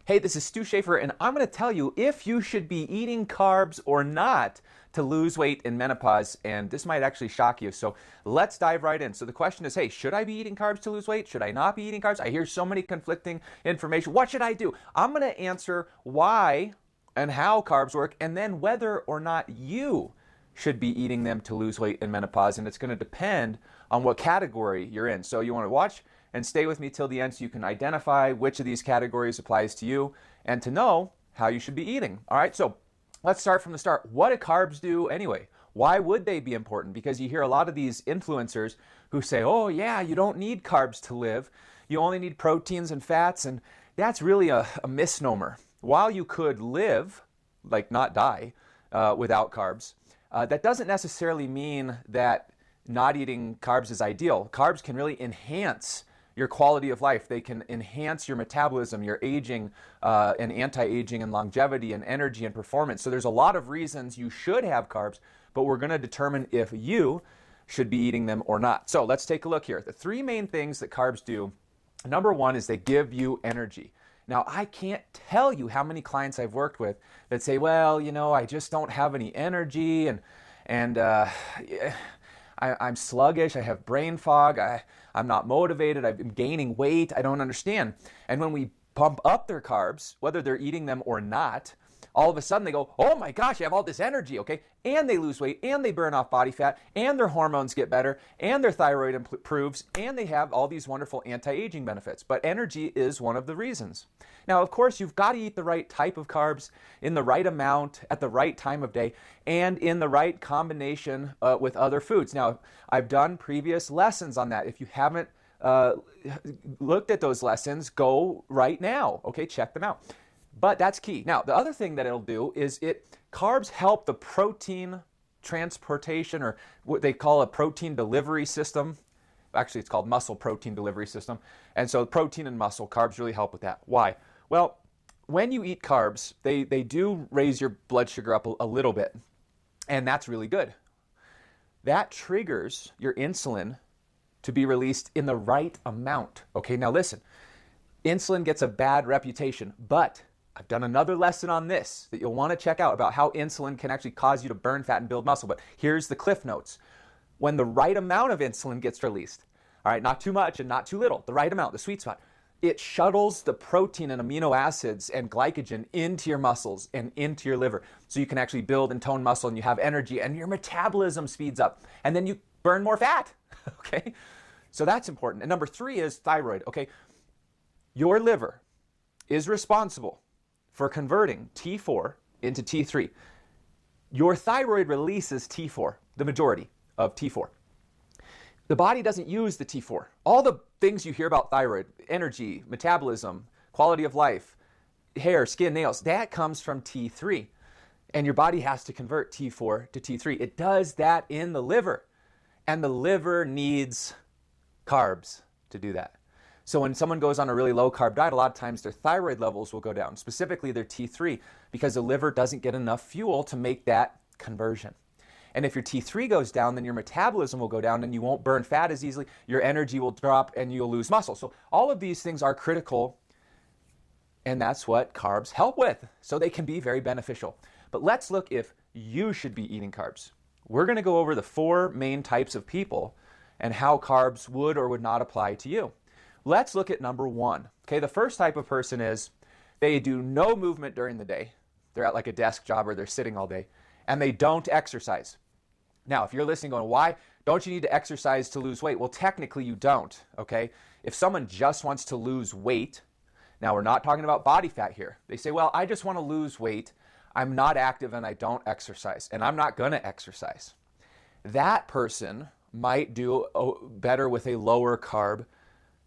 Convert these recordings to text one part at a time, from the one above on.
Hey, this is Stu Schaefer, and I'm going to tell you if you should be eating carbs or not to lose weight in menopause. And this might actually shock you. So let's dive right in. So the question is, hey, should I be eating carbs to lose weight? Should I not be eating carbs? I hear so many conflicting information. What should I do? I'm going to answer why and how carbs work, and then whether or not you should be eating them to lose weight in menopause. And it's going to depend on what category you're in. So you want to watch and stay with me till the end so you can identify which of these categories applies to you and to know how you should be eating. All right, so let's start from the start. What do carbs do anyway? Why would they be important? Because you hear a lot of these influencers who say, oh yeah, you don't need carbs to live. You only need proteins and fats, and that's really a misnomer. While you could live, like not die, without carbs, that doesn't necessarily mean that not eating carbs is ideal. Carbs can really enhance your quality of life. They can enhance your metabolism, your aging, and anti-aging, and longevity, and energy, and performance. So there's a lot of reasons you should have carbs, but we're going to determine if you should be eating them or not. So let's take a look here. The three main things that carbs do. Number one is they give you energy. Now, I can't tell you how many clients I've worked with that say, well, you know, I just don't have any energy, and I'm sluggish, I have brain fog, I'm not motivated, I'm gaining weight, I don't understand. And when we pump up their carbs, whether they're eating them or not, all of a sudden they go, oh my gosh, I have all this energy, okay? And they lose weight, and they burn off body fat, and their hormones get better, and their thyroid improves, and they have all these wonderful anti-aging benefits. But energy is one of the reasons. Now, of course, you've got to eat the right type of carbs in the right amount at the right time of day and in the right combination with other foods. Now, I've done previous lessons on that. If you haven't looked at those lessons, go right now, okay? Check them out. But that's key. Now, the other thing that it'll do is carbs help the protein transportation, or what they call a protein delivery system. Actually, it's called muscle protein delivery system. And so protein and muscle, carbs really help with that. Why? Well, when you eat carbs, they do raise your blood sugar up a little bit, and that's really good. That triggers your insulin to be released in the right amount. Okay, now listen, insulin gets a bad reputation, but I've done another lesson on this that you'll want to check out about how insulin can actually cause you to burn fat and build muscle. But here's the cliff notes. When the right amount of insulin gets released, all right, not too much and not too little, the right amount, the sweet spot, it shuttles the protein and amino acids and glycogen into your muscles and into your liver. So you can actually build and tone muscle, and you have energy, and your metabolism speeds up, and then you burn more fat, okay? So that's important. And number three is thyroid, okay? Your liver is responsible for converting T4 into T3. Your thyroid releases T4, the majority of T4. The body doesn't use the T4. All the things you hear about thyroid, energy, metabolism, quality of life, hair, skin, nails, that comes from T3. And your body has to convert T4 to T3. It does that in the liver. And the liver needs carbs to do that. So when someone goes on a really low carb diet, a lot of times their thyroid levels will go down, specifically their T3, because the liver doesn't get enough fuel to make that conversion. And if your T3 goes down, then your metabolism will go down and you won't burn fat as easily, your energy will drop, and you'll lose muscle. So all of these things are critical, and that's what carbs help with. So they can be very beneficial. But let's look if you should be eating carbs. We're going to go over the four main types of people and how carbs would or would not apply to you. Let's look at number one. Okay, the first type of person is they do no movement during the day. They're at like a desk job or they're sitting all day, and they don't exercise. Now, if you're listening going, why don't you need to exercise to lose weight? Well, technically you don't, okay? If someone just wants to lose weight, now we're not talking about body fat here. They say, well, I just want to lose weight. I'm not active and I don't exercise, and I'm not going to exercise. That person might do better with a lower carb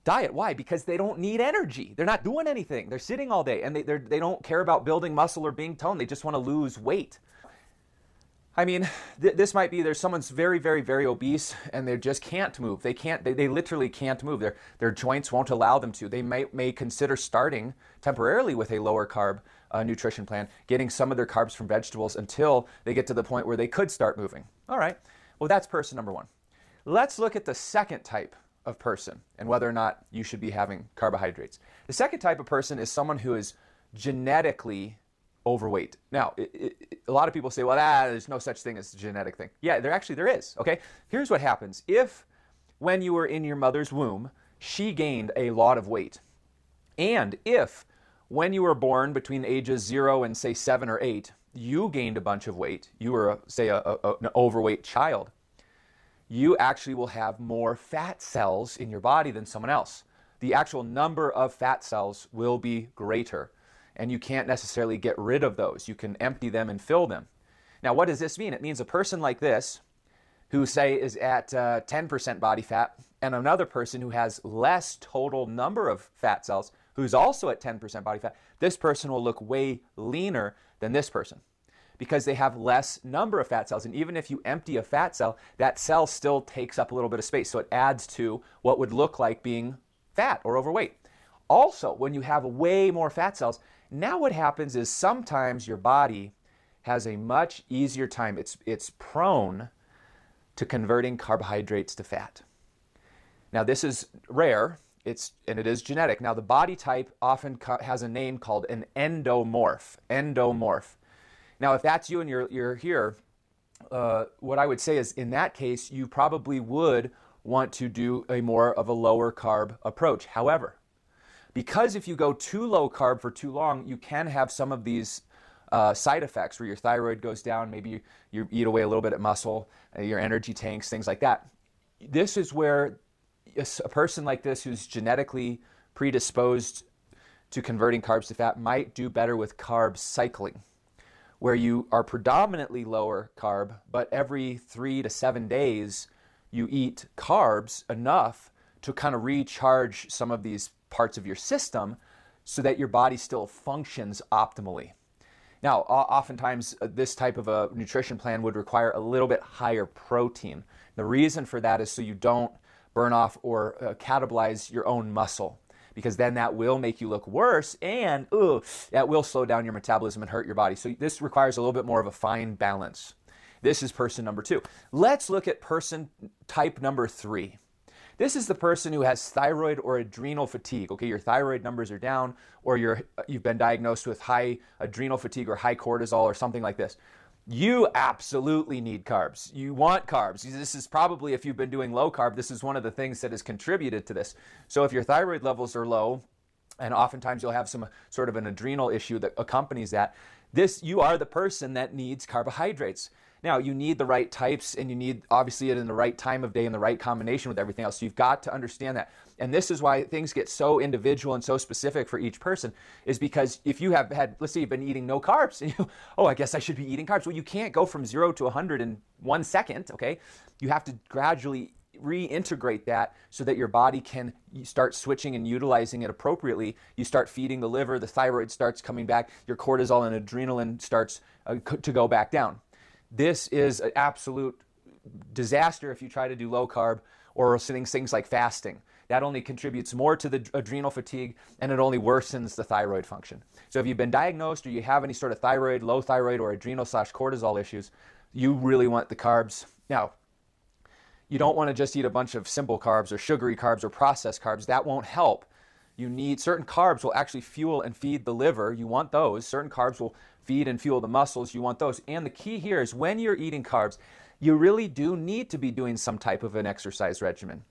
diet. Why? Because they don't need energy. They're not doing anything. They're sitting all day, and they don't care about building muscle or being toned. They just want to lose weight. I mean, this might be there's someone's very, very, very obese, and they just can't move. They literally can't move. Their joints won't allow them to. They may consider starting temporarily with a lower carb nutrition plan, getting some of their carbs from vegetables until they get to the point where they could start moving. All right, well, that's person number one. Let's look at the second type of person and whether or not you should be having carbohydrates. The second type of person is someone who is genetically overweight. Now, a lot of people say, well, there's no such thing as a genetic thing. Yeah, there is, okay? Here's what happens. If when you were in your mother's womb, she gained a lot of weight, and if when you were born between ages 0 and say 7 or 8, you gained a bunch of weight, you were, say, an overweight child, you actually will have more fat cells in your body than someone else. The actual number of fat cells will be greater, and you can't necessarily get rid of those. You can empty them and fill them. Now, what does this mean? It means a person like this, who say is at 10% body fat, and another person who has less total number of fat cells, who's also at 10% body fat, this person will look way leaner than this person because they have less number of fat cells. And even if you empty a fat cell, that cell still takes up a little bit of space. So it adds to what would look like being fat or overweight. Also, when you have way more fat cells, now what happens is sometimes your body has a much easier time. It's prone to converting carbohydrates to fat. Now, this is rare, and it is genetic. Now, the body type often has a name called an endomorph. Endomorph. Now, if that's you and you're here, what I would say is, in that case, you probably would want to do a more of a lower carb approach. However, because if you go too low carb for too long, you can have some of these side effects where your thyroid goes down, maybe you eat away a little bit at muscle, your energy tanks, things like that. This is where a person like this who's genetically predisposed to converting carbs to fat might do better with carb cycling, where you are predominantly lower carb, but every 3 to 7 days you eat carbs enough to kind of recharge some of these parts of your system so that your body still functions optimally. Now, oftentimes this type of a nutrition plan would require a little bit higher protein. The reason for that is so you don't burn off or catabolize your own muscle, because then that will make you look worse, and that will slow down your metabolism and hurt your body. So this requires a little bit more of a fine balance. This is person number 2. Let's look at person type number 3. This is the person who has thyroid or adrenal fatigue. Okay, your thyroid numbers are down, or you've been diagnosed with high adrenal fatigue or high cortisol or something like this. You absolutely need carbs. You want carbs. This is probably, if you've been doing low carb, this is one of the things that has contributed to this. So if your thyroid levels are low, and oftentimes you'll have some sort of an adrenal issue that accompanies that, you are the person that needs carbohydrates. Now, you need the right types, and you need, obviously, it in the right time of day and the right combination with everything else. So you've got to understand that. And this is why things get so individual and so specific for each person, is because if you have had, let's say you've been eating no carbs, and I guess I should be eating carbs. Well, you can't go from 0 to 100 in 1 second, okay? You have to gradually reintegrate that so that your body can start switching and utilizing it appropriately. You start feeding the liver, the thyroid starts coming back, your cortisol and adrenaline starts to go back down. This is an absolute disaster if you try to do low carb or things like fasting. That only contributes more to the adrenal fatigue, and it only worsens the thyroid function. So if you've been diagnosed or you have any sort of thyroid, low thyroid, or adrenal/cortisol issues, you really want the carbs. Now, you don't want to just eat a bunch of simple carbs or sugary carbs or processed carbs. That won't help. You need certain carbs will actually fuel and feed the liver. You want those. Certain carbs will feed and fuel the muscles. You want those. And the key here is when you're eating carbs, you really do need to be doing some type of an exercise regimen.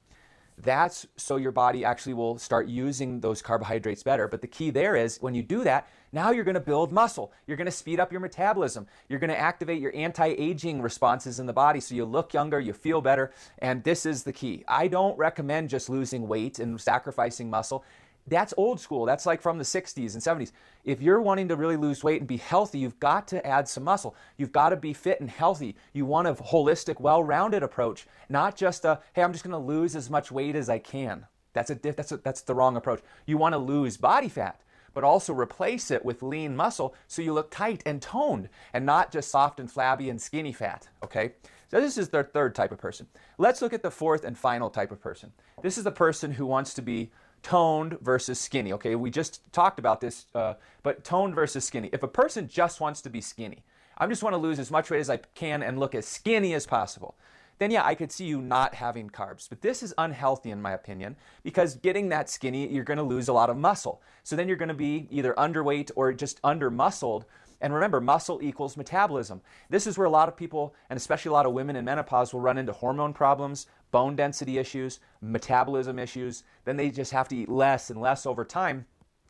That's so your body actually will start using those carbohydrates better. But the key there is when you do that, now you're going to build muscle. You're going to speed up your metabolism. You're going to activate your anti-aging responses in the body so you look younger, you feel better. And this is the key. I don't recommend just losing weight and sacrificing muscle. That's old school. That's like from the 60s and 70s. If you're wanting to really lose weight and be healthy, you've got to add some muscle. You've got to be fit and healthy. You want a holistic, well-rounded approach, not just a, hey, I'm just going to lose as much weight as I can. That's the wrong approach. You want to lose body fat, but also replace it with lean muscle so you look tight and toned and not just soft and flabby and skinny fat, okay? So this is their third type of person. Let's look at the fourth and final type of person. This is the person who wants to be toned versus skinny. Okay, we just talked about this, but toned versus skinny. If a person just wants to be skinny, I just want to lose as much weight as I can and look as skinny as possible, then yeah, I could see you not having carbs. But this is unhealthy in my opinion, because getting that skinny, you're going to lose a lot of muscle. So then you're going to be either underweight or just under muscled. And remember, muscle equals metabolism. This is where a lot of people, and especially a lot of women in menopause, will run into hormone problems, bone density issues, metabolism issues. Then they just have to eat less and less over time.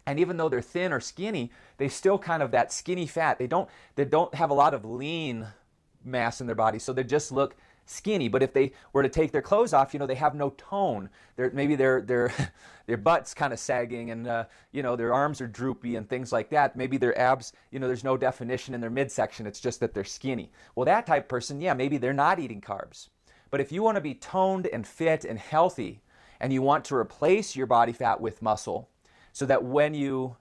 And even though they're thin or skinny, they still kind of that skinny fat. They don't have a lot of lean mass in their body, so they just look skinny. But if they were to take their clothes off, they have no tone. Maybe their butt's kind of sagging, and their arms are droopy and things like that. Maybe their abs, there's no definition in their midsection. It's just that they're skinny. Well, that type of person, yeah, maybe they're not eating carbs. But if you want to be toned and fit and healthy, and you want to replace your body fat with muscle, so that when you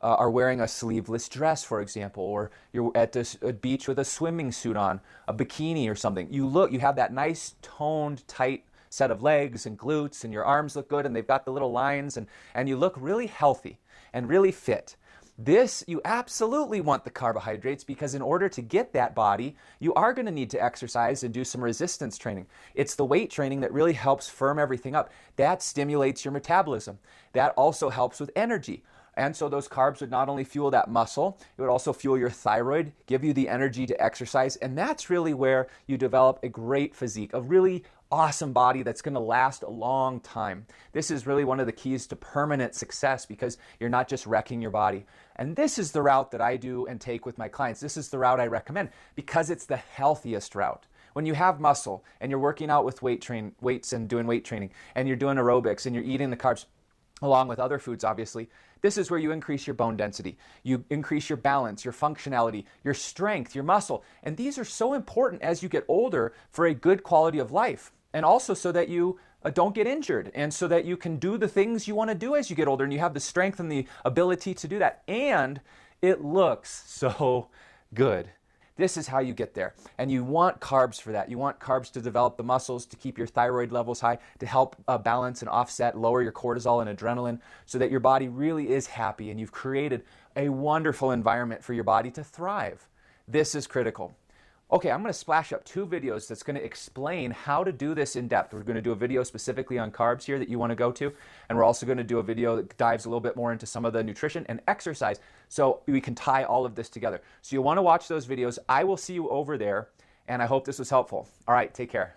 are wearing a sleeveless dress, for example, or you're at a beach with a swimming suit on, a bikini or something, you have that nice toned, tight set of legs and glutes, and your arms look good, and they've got the little lines, and you look really healthy and really fit. This, you absolutely want the carbohydrates, because in order to get that body, you are going to need to exercise and do some resistance training. It's the weight training that really helps firm everything up. That stimulates your metabolism. That also helps with energy. And so those carbs would not only fuel that muscle, it would also fuel your thyroid, give you the energy to exercise. And that's really where you develop a great physique, a really awesome body that's going to last a long time. This is really one of the keys to permanent success, because you're not just wrecking your body. And this is the route that I do and take with my clients. This is the route I recommend, because it's the healthiest route. When you have muscle and you're working out with weights and doing weight training, and you're doing aerobics and you're eating the carbs along with other foods, obviously, this is where you increase your bone density, you increase your balance, your functionality, your strength, your muscle. And these are so important as you get older for a good quality of life. And also so that you don't get injured, and so that you can do the things you want to do as you get older, and you have the strength and the ability to do that. And it looks so good. This is how you get there. And you want carbs for that. You want carbs to develop the muscles, to keep your thyroid levels high, to help balance and offset, lower your cortisol and adrenaline, so that your body really is happy, and you've created a wonderful environment for your body to thrive. This is critical. Okay, I'm going to splash up 2 videos that's going to explain how to do this in depth. We're going to do a video specifically on carbs here that you want to go to, and we're also going to do a video that dives a little bit more into some of the nutrition and exercise, so we can tie all of this together. So you'll want to watch those videos. I will see you over there, and I hope this was helpful. All right, take care.